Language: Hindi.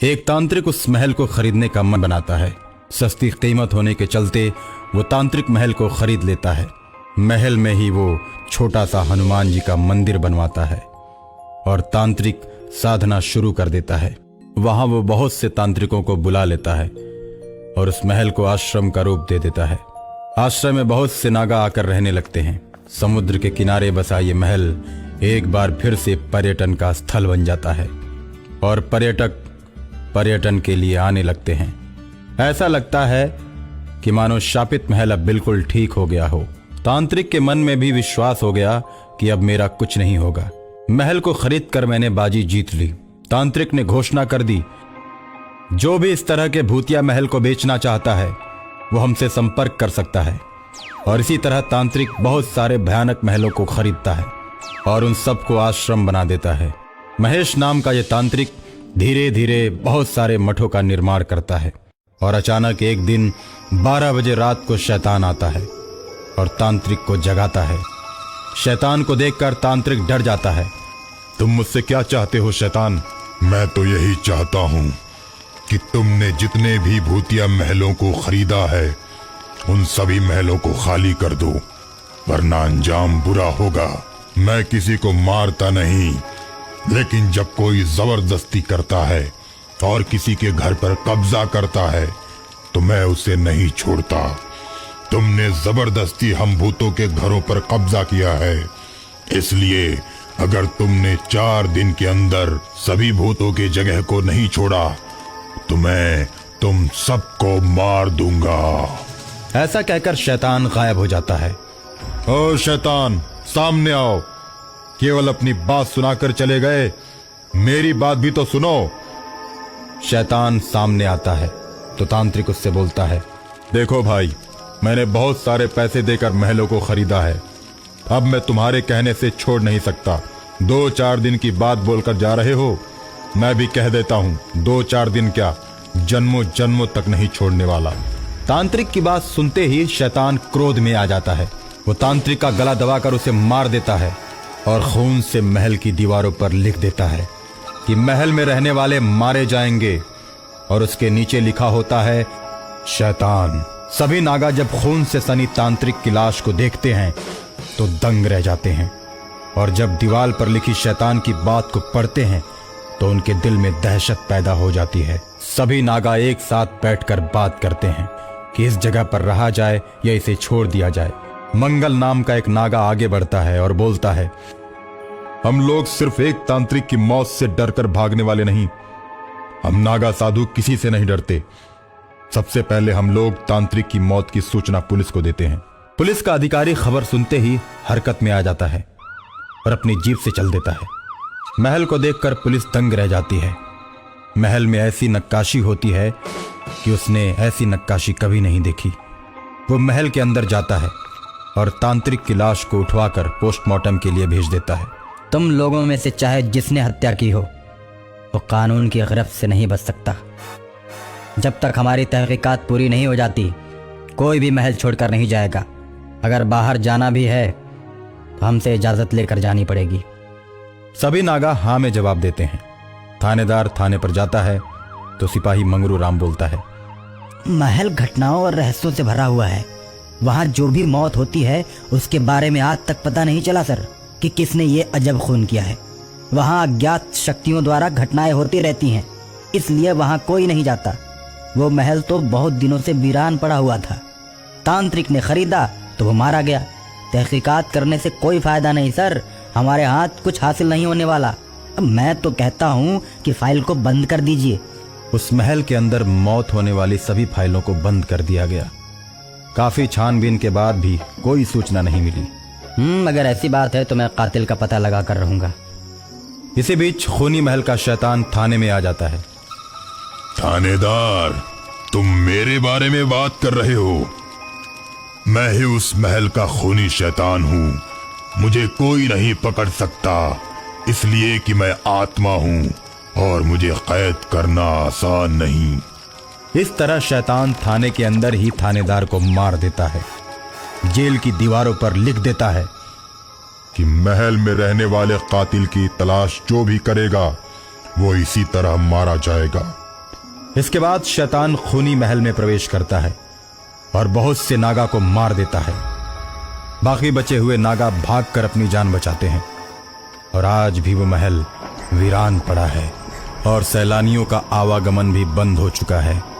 एक तांत्रिक उस महल को खरीदने का मन बनाता है। सस्ती कीमत होने के चलते वो तांत्रिक महल को खरीद लेता है। महल में ही वो छोटा सा हनुमान जी का मंदिर बनवाता है और तांत्रिक साधना शुरू कर देता है। वहां वो बहुत से तांत्रिकों को बुला लेता है और उस महल को आश्रम का रूप दे देता है। आश्रम में बहुत से नागा आकर रहने लगते हैं। समुद्र के किनारे बसा ये महल एक बार फिर से पर्यटन का स्थल बन जाता है और पर्यटक पर्यटन के लिए आने लगते हैं। ऐसा लगता है कि मानो शापित महल अब बिल्कुल ठीक हो गया हो। तांत्रिक के मन में भी विश्वास हो गया कि अब मेरा कुछ नहीं होगा। महल को खरीद कर मैंने बाजी जीत ली। तांत्रिक ने घोषणा कर दी, जो भी इस तरह के भूतिया महल को बेचना चाहता है वो हमसे संपर्क कर सकता है। और इसी तरह तांत्रिक बहुत सारे भयानक महलों को खरीदता है और उन सबको आश्रम बना देता है। महेश नाम का ये तांत्रिक धीरे धीरे बहुत सारे मठों का निर्माण करता है और अचानक एक दिन 12 बजे रात को शैतान आता है और तांत्रिक को जगाता है। शैतान को देखकर तांत्रिक डर जाता है। तुम मुझसे क्या चाहते हो शैतान? मैं तो यही चाहता हूँ कि तुमने जितने भी भूतिया महलों को खरीदा है उन सभी महलों को खाली कर दो, वरना अंजाम बुरा होगा। मैं किसी को मारता नहीं, लेकिन जब कोई जबरदस्ती करता है और किसी के घर पर कब्जा करता है तो मैं उसे नहीं छोड़ता। तुमने जबरदस्ती हम भूतों के घरों पर कब्जा किया है, इसलिए अगर तुमने 4 दिन के अंदर सभी भूतों की जगह को नहीं छोड़ा तो मैं तुम सबको मार दूंगा। ऐसा कहकर शैतान गायब हो जाता है। ओ शैतान, सामने आओ। केवल अपनी बात सुनाकर चले गए, मेरी बात भी तो सुनो। शैतान सामने आता है तो तांत्रिक उससे बोलता है, देखो भाई, मैंने बहुत सारे पैसे देकर महलों को खरीदा है। अब मैं तुम्हारे कहने से छोड़ नहीं सकता। 2-4 दिन की बात बोलकर जा रहे हो, मैं भी कह देता हूँ 2-4 दिन क्या, जन्मों जन्मों तक नहीं छोड़ने वाला। तांत्रिक की बात सुनते ही शैतान क्रोध में आ जाता है। वो तांत्रिक का गला दबाकर उसे मार देता है और खून से महल की दीवारों पर लिख देता है कि महल में रहने वाले मारे जाएंगे और उसके नीचे लिखा होता है शैतान। सभी नागा जब खून से सनी तांत्रिक की लाश को देखते हैं तो दंग रह जाते हैं और जब दीवार पर लिखी शैतान की बात को पढ़ते हैं तो उनके दिल में दहशत पैदा हो जाती है। सभी नागा एक साथ बैठकर बात करते हैं कि इस जगह पर रहा जाए या इसे छोड़ दिया जाए। मंगल नाम का एक नागा आगे बढ़ता है और बोलता है, हम लोग सिर्फ एक तांत्रिक की मौत से डरकर भागने वाले नहीं, हम नागा साधु किसी से नहीं डरते। सबसे पहले हम लोग तांत्रिक की मौत की सूचना पुलिस को देते हैं। पुलिस का अधिकारी खबर सुनते ही हरकत में आ जाता है और अपनी जीप से चल देता है। महल को देखकर पुलिस दंग रह जाती है। महल में ऐसी नक्काशी होती है कि उसने ऐसी नक्काशी कभी नहीं देखी। वो महल के अंदर जाता है और तांत्रिक की लाश को उठवाकर पोस्टमार्टम के लिए भेज देता है। तुम लोगों में से चाहे जिसने हत्या की हो वो कानून की गिरफ्त से नहीं बच सकता। जब तक हमारी तहकीकात पूरी नहीं हो जाती कोई भी महल छोड़कर नहीं जाएगा। अगर बाहर जाना भी है तो हमसे इजाज़त लेकर जानी पड़ेगी। सभी नागा हाँ में जवाब देते हैं। थानेदार थाने पर जाता है तो सिपाही मंगरू राम बोलता है, महल घटनाओं और रहस्यों से भरा हुआ है। वहाँ जो भी मौत होती है उसके बारे में आज तक पता नहीं चला सर कि किसने ये अजब खून किया है। वहाँ अज्ञात शक्तियों द्वारा घटनाएं होती रहती हैं, इसलिए वहाँ कोई नहीं जाता। वो महल तो बहुत दिनों से वीरान पड़ा हुआ था। तांत्रिक ने खरीदा तो वो मारा गया। तहकीकात करने से कोई फायदा नहीं सर, हमारे हाथ कुछ हासिल नहीं होने वाला। अब मैं तो कहता हूँ कि फाइल को बंद कर दीजिए। उस महल के अंदर मौत होने वाली सभी फाइलों को बंद कर दिया गया। काफी छानबीन के बाद भी कोई सूचना नहीं मिली। अगर ऐसी बात है तो मैं कातिल का पता लगा कर रहूंगा। इसी बीच खूनी महल का शैतान थाने में आ जाता है। थानेदार, तुम मेरे बारे में बात कर रहे हो? मैं ही उस महल का खूनी शैतान हूँ। मुझे कोई नहीं पकड़ सकता, इसलिए कि मैं आत्मा हूँ और मुझे कैद करना आसान नहीं। इस तरह शैतान थाने के अंदर ही थानेदार को मार देता है। जेल की दीवारों पर लिख देता है कि महल में रहने वाले कातिल की तलाश जो भी करेगा वो इसी तरह मारा जाएगा। इसके बाद शैतान खूनी महल में प्रवेश करता है और बहुत से नागा को मार देता है। बाकी बचे हुए नागा भागकर अपनी जान बचाते हैं और आज भी वो महल वीरान पड़ा है और सैलानियों का आवागमन भी बंद हो चुका है।